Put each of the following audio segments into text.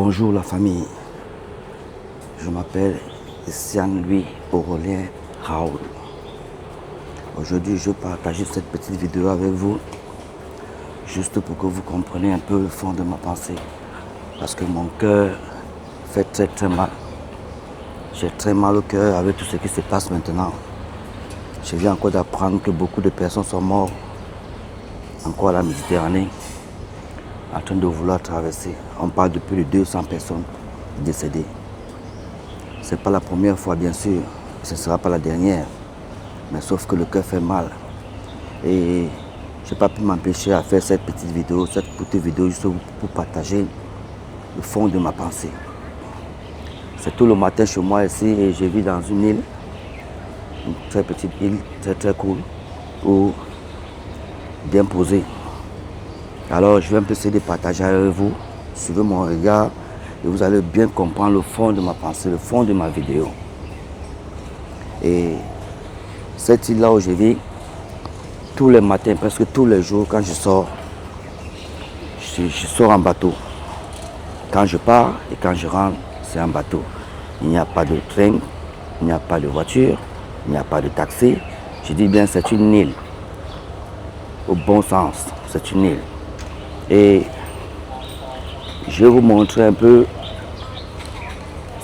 Bonjour la famille, je m'appelle Sian-Louis Aurélien Raoul. Aujourd'hui, je vais partager cette petite vidéo avec vous, juste pour que vous compreniez un peu le fond de ma pensée. Parce que mon cœur fait très mal. J'ai très mal au cœur avec tout ce qui se passe maintenant. Je viens encore d'apprendre que beaucoup de personnes sont mortes encore à la Méditerranée, en train de vouloir traverser. On parle de plus de 200 personnes décédées. Ce n'est pas la première fois, bien sûr, ce ne sera pas la dernière. Mais sauf que le cœur fait mal. Et je n'ai pas pu m'empêcher à faire cette petite vidéo juste pour partager le fond de ma pensée. C'est tout le matin chez moi ici et je vis dans une île, une très petite île, très cool, où bien posée. Alors je vais un peu essayer de partager avec vous, suivez mon regard et vous allez bien comprendre le fond de ma pensée, le fond de ma vidéo. Et cette île-là où je vis, tous les matins, presque tous les jours, quand je sors, je sors en bateau. Quand je pars et quand je rentre, c'est en bateau. Il n'y a pas de train, il n'y a pas de voiture, il n'y a pas de taxi. Je dis bien c'est une île. Au bon sens, c'est une île. Et je vais vous montrer un peu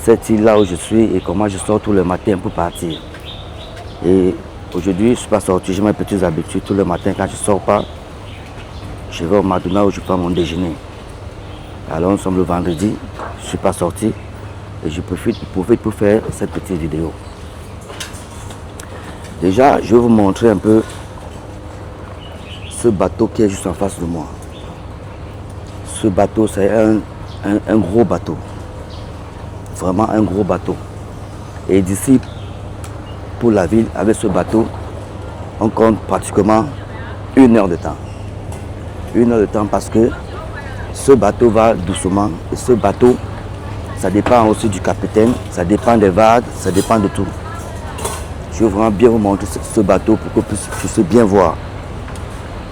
cette île-là où je suis et comment je sors tous les matins pour partir. Et aujourd'hui, je ne suis pas sorti, j'ai mes petites habitudes. Tous les matins, quand je ne sors pas, je vais au McDonald's où je prends mon déjeuner. Alors nous sommes le vendredi, je ne suis pas sorti et je profite pour faire cette petite vidéo. Déjà, je vais vous montrer un peu ce bateau qui est juste en face de moi. Ce bateau, c'est un gros bateau. Vraiment un gros bateau. Et d'ici, pour la ville, avec ce bateau, on compte pratiquement 1 heure de temps. 1 heure de temps parce que ce bateau va doucement. Et ce bateau, ça dépend aussi du capitaine, ça dépend des vagues, ça dépend de tout. Je veux vraiment bien vous montrer ce bateau pour que vous puissiez bien voir.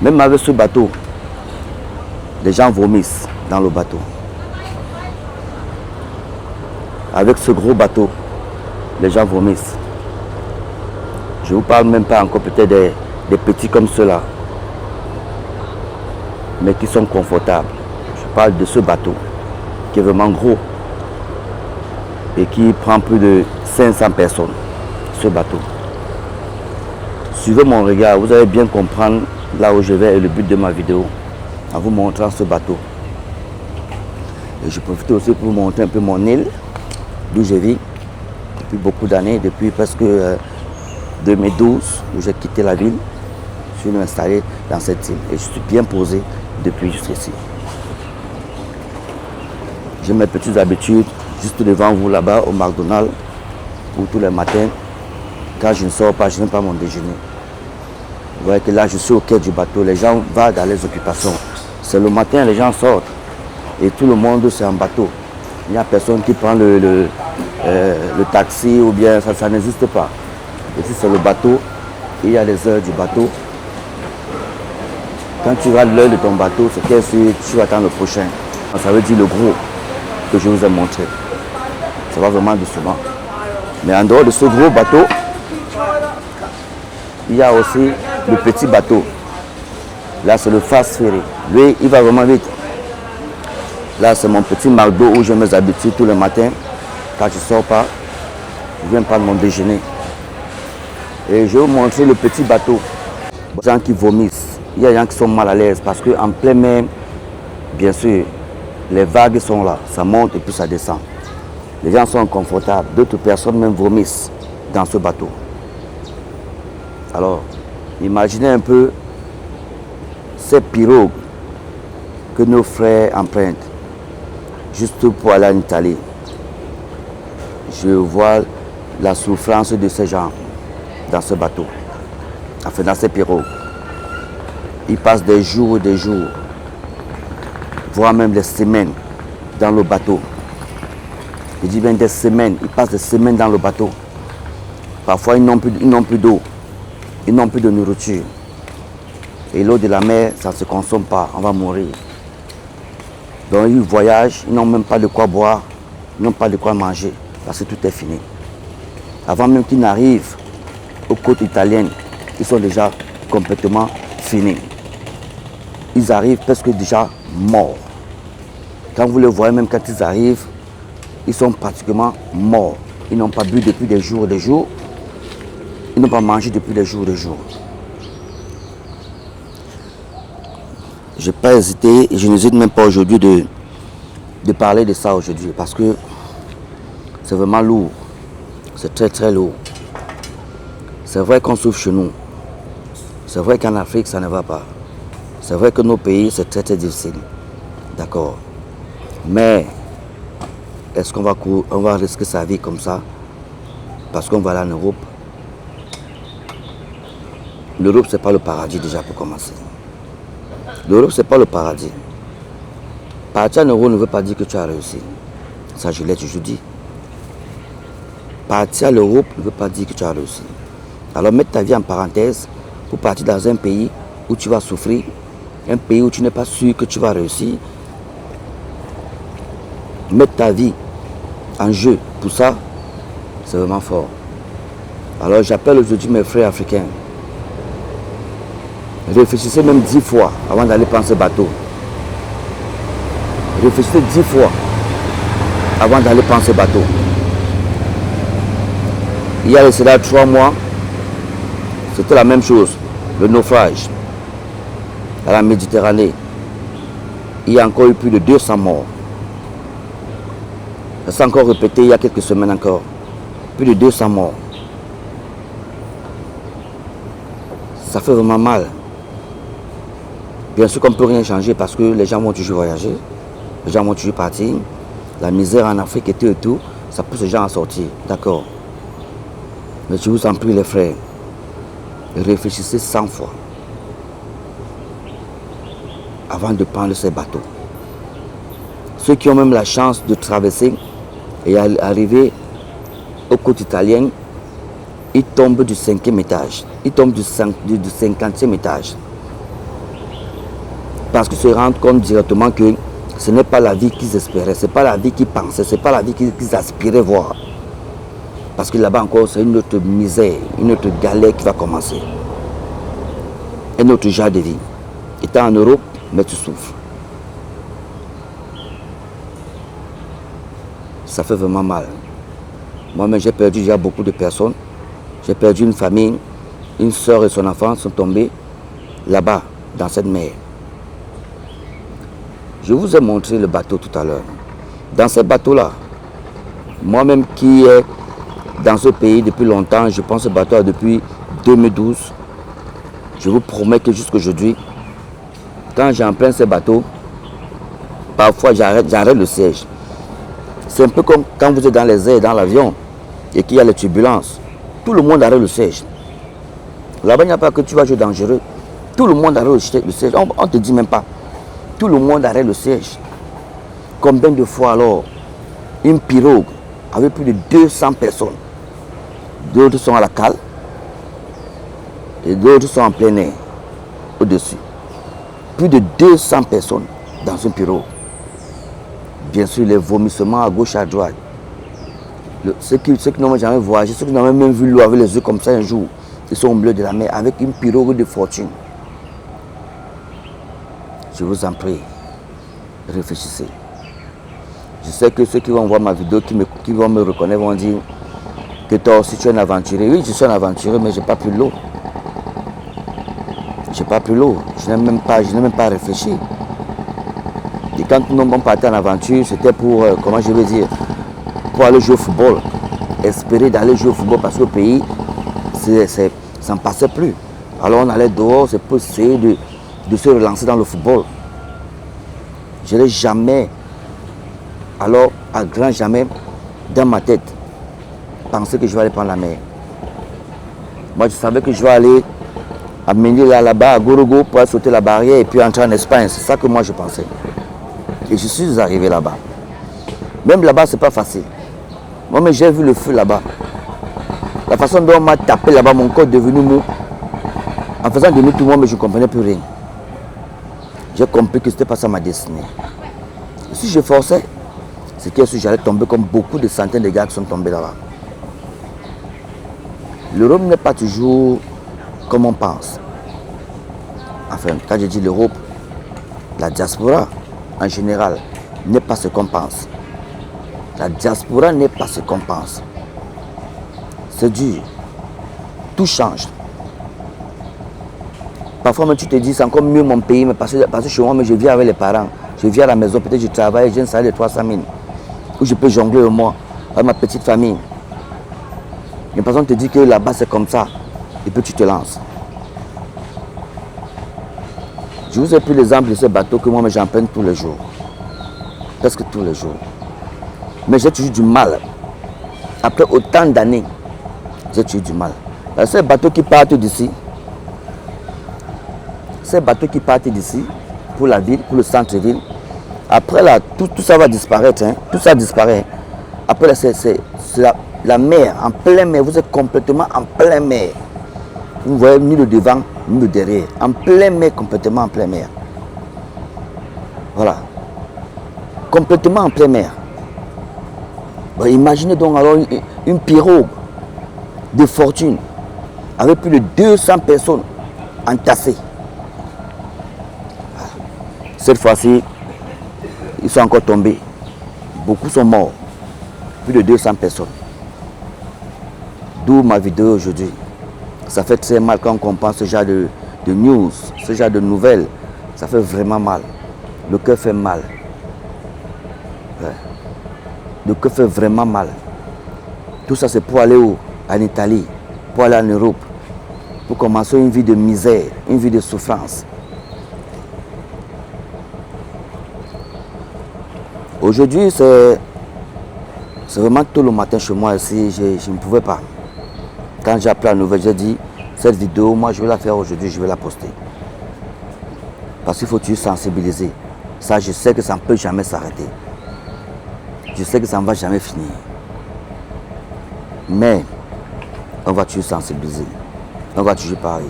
Même avec ce bateau, les gens vomissent dans le bateau. Avec ce gros bateau, les gens vomissent. Je ne vous parle même pas encore peut-être des petits comme ceux-là, mais qui sont confortables. Je parle de ce bateau qui est vraiment gros et qui prend plus de 500 personnes, ce bateau. Suivez mon regard, vous allez bien comprendre là où je vais et le but de ma vidéo, en vous montrant ce bateau. Et je profite aussi pour vous montrer un peu mon île, d'où je vis depuis beaucoup d'années, depuis presque 2012, où j'ai quitté la ville. Je suis venu m'installer dans cette île et je suis bien posé depuis jusqu'ici. J'ai mes petites habitudes juste devant vous là-bas au McDonald's, où tous les matins, quand je ne sors pas, je n'aime pas mon déjeuner. Vous voyez que là, je suis au quai du bateau, les gens vont dans les occupations. C'est le matin, les gens sortent et tout le monde c'est en bateau. Il n'y a personne qui prend le taxi ou bien ça n'existe pas. Ici c'est le bateau, il y a les heures du bateau. Quand tu regardes l'heure de ton bateau, c'est qu'est-ce que tu attends le prochain. Ça veut dire le gros que je vous ai montré. Ça va vraiment doucement. Mais en dehors de ce gros bateau, il y a aussi le petit bateau. Là, c'est le fast ferry. Lui, il va vraiment vite. Là, c'est mon petit McDo où j'ai mes habitudes tous les matins. Quand je ne sors pas, je viens prendre mon déjeuner. Et je vais vous montrer le petit bateau. Les gens qui vomissent. Il y a des gens qui sont mal à l'aise parce qu'en plein mer, bien sûr, les vagues sont là. Ça monte et puis ça descend. Les gens sont inconfortables. D'autres personnes même vomissent dans ce bateau. Alors, imaginez un peu ces pirogues que nos frères empruntent juste pour aller en Italie. Je vois la souffrance de ces gens dans ce bateau, enfin dans ces pirogues. Ils passent des jours, voire même des semaines dans le bateau. Je dis bien des semaines, ils passent des semaines dans le bateau. Parfois ils n'ont plus d'eau, ils n'ont plus de nourriture. Et l'eau de la mer, ça ne se consomme pas, on va mourir. Donc ils voyagent, ils n'ont même pas de quoi boire, ils n'ont pas de quoi manger, parce que tout est fini. Avant même qu'ils n'arrivent aux côtes italiennes, ils sont déjà complètement finis. Ils arrivent presque déjà morts. Quand vous les voyez, même quand ils arrivent, ils sont pratiquement morts. Ils n'ont pas bu depuis des jours et des jours. Ils n'ont pas mangé depuis des jours et des jours. Je n'ai pas hésité et je n'hésite même pas aujourd'hui de parler de ça aujourd'hui parce que c'est vraiment lourd. C'est très très lourd. C'est vrai qu'on souffre chez nous. C'est vrai qu'en Afrique, ça ne va pas. C'est vrai que nos pays, c'est très très difficile. D'accord. Mais est-ce qu'on va risquer sa vie comme ça parce qu'on va aller en Europe? L'Europe, ce n'est pas le paradis déjà pour commencer. L'Europe, ce n'est pas le paradis. Partir en Europe ne veut pas dire que tu as réussi. Ça, je l'ai toujours dit. Partir à l'Europe ne veut pas dire que tu as réussi. Alors, mettre ta vie en parenthèse pour partir dans un pays où tu vas souffrir, un pays où tu n'es pas sûr que tu vas réussir. Mettre ta vie en jeu pour ça, c'est vraiment fort. Alors, j'appelle aujourd'hui mes frères africains. Réfléchissez même 10 fois avant d'aller prendre ce bateau. Réfléchissez 10 fois avant d'aller prendre ce bateau. Il y a cela 3 mois, c'était la même chose, le naufrage à la Méditerranée. Il y a encore eu plus de 200 morts. Ça s'est encore répété il y a quelques semaines encore. Plus de 200 morts. Ça fait vraiment mal. Bien sûr qu'on ne peut rien changer parce que les gens vont toujours voyager, les gens vont toujours partir. La misère en Afrique et tout, ça pousse les gens à sortir, d'accord. Mais je vous en prie les frères, réfléchissez 100 fois avant de prendre ces bateaux. Ceux qui ont même la chance de traverser et arriver aux côtes italiennes, ils tombent du 5e étage, ils tombent du 50e étage. Parce qu'ils se rendent compte directement que ce n'est pas la vie qu'ils espéraient, ce n'est pas la vie qu'ils pensaient, ce n'est pas la vie qu'ils aspiraient voir. Parce que là-bas encore, c'est une autre misère, une autre galère qui va commencer. Un autre genre de vie. Étant en Europe, mais tu souffres. Ça fait vraiment mal. Moi-même, j'ai perdu déjà beaucoup de personnes. J'ai perdu une famille, une soeur et son enfant sont tombés là-bas, dans cette mer. Je vous ai montré le bateau tout à l'heure. Dans ce bateau-là, moi-même qui est dans ce pays depuis longtemps, je pense ce bateau depuis 2012, je vous promets que jusqu'aujourd'hui, quand j'emprunte ce bateau, parfois j'arrête le siège. C'est un peu comme quand vous êtes dans les airs, dans l'avion, et qu'il y a les turbulences. Tout le monde arrête le siège. Là-bas, il n'y a pas que tu vas jouer dangereux. Tout le monde arrête le siège. On ne te dit même pas. Tout le monde arrête le siège. Combien de fois alors, une pirogue avec plus de 200 personnes, d'autres sont à la cale et d'autres sont en plein air, au-dessus. Plus de 200 personnes dans une pirogue. Bien sûr, les vomissements à gauche, à droite. Ceux qui n'ont jamais voyagé, ceux qui n'ont même vu l'eau avec les yeux comme ça un jour, ils sont au milieu de la mer avec une pirogue de fortune. Je vous en prie, réfléchissez. Je sais que ceux qui vont voir ma vidéo, qui vont me reconnaître, vont dire que toi aussi tu es un aventurier. Oui, je suis un aventurier, mais je n'ai pas pris l'eau. Je n'ai pas pris l'eau. Je n'ai même pas réfléchi. Et quand nous sommes partis en aventure, c'était pour, comment je vais dire, pour aller jouer au football. Espérer d'aller jouer au football parce qu'au pays, ça ne passait plus. Alors on allait dehors, c'est pour essayer de se relancer dans le football. Je n'ai jamais, alors à grand jamais, dans ma tête, pensé que je vais aller prendre la mer. Moi je savais que je vais aller à Menila là-bas, à Gorogo, pour aller sauter la barrière et puis entrer en Espagne. C'est ça que moi je pensais. Et je suis arrivé là-bas. Même là-bas, c'est pas facile. Moi, j'ai vu le feu là-bas. La façon dont on m'a tapé là-bas, mon corps est devenu mou. En faisant demi-tour, moi, mais je ne comprenais plus rien. J'ai compris que ce n'était pas ça ma destinée. Si je forçais, c'est que j'allais tomber comme beaucoup de centaines de gars qui sont tombés là-bas. L'Europe n'est pas toujours comme on pense. Enfin, quand je dis l'Europe, la diaspora en général n'est pas ce qu'on pense. La diaspora n'est pas ce qu'on pense. C'est dur. Tout change. Parfois même tu te dis c'est encore mieux mon pays, mais parce que chez moi, mais je vis avec les parents. Je vis à la maison, peut-être je travaille, j'ai un salaire de 300 000. Où je peux jongler au mois avec ma petite famille. Mais personne te dit que là-bas c'est comme ça. Et puis tu te lances. Je vous ai pris l'exemple de ce bateau que moi j'emprunte tous les jours. Presque tous les jours. Mais j'ai toujours du mal. Après autant d'années, j'ai toujours du mal. Ces bateaux qui partent d'ici, pour la ville, pour le centre-ville, après là, tout ça va disparaître. Hein. Tout ça disparaît. Après là, c'est la mer, en plein mer. Vous êtes complètement en plein mer. Vous ne voyez ni le devant, ni le derrière. En plein mer, complètement en plein mer. Voilà. Complètement en plein mer. Bon, imaginez donc alors une pirogue de fortune avec plus de 200 personnes entassées. Cette fois-ci, ils sont encore tombés. Beaucoup sont morts. Plus de 200 personnes. D'où ma vidéo aujourd'hui. Ça fait très mal quand on comprend ce genre de news, ce genre de nouvelles. Ça fait vraiment mal. Le cœur fait mal. Ouais. Le cœur fait vraiment mal. Tout ça c'est pour aller où? En Italie, pour aller en Europe, pour commencer une vie de misère, une vie de souffrance. Aujourd'hui, c'est vraiment tôt le matin chez moi ici, je ne pouvais pas. Quand j'ai appris la nouvelle, j'ai dit, cette vidéo, moi je vais la faire aujourd'hui, je vais la poster. Parce qu'il faut toujours sensibiliser. Ça, je sais que ça ne peut jamais s'arrêter. Je sais que ça ne va jamais finir. Mais, on va toujours sensibiliser. On va toujours parler.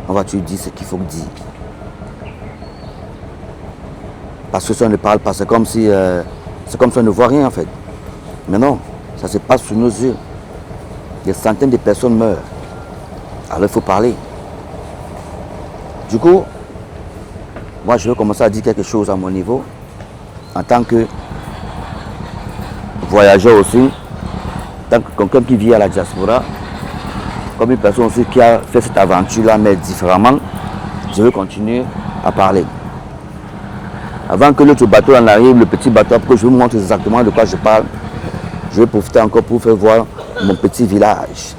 On va toujours dire ce qu'il faut dire. Parce que si on ne parle pas, c'est comme si on ne voit rien en fait. Mais non, ça se passe sous nos yeux. Des centaines de personnes meurent. Alors il faut parler. Du coup, moi je vais commencer à dire quelque chose à mon niveau. En tant que voyageur aussi, en tant que quelqu'un qui vit à la diaspora, comme une personne aussi qui a fait cette aventure-là, mais différemment, je vais continuer à parler. Avant que l'autre bateau en arrive, le petit bateau, pour que je vous montre exactement de quoi je parle, je vais profiter encore pour faire voir mon petit village.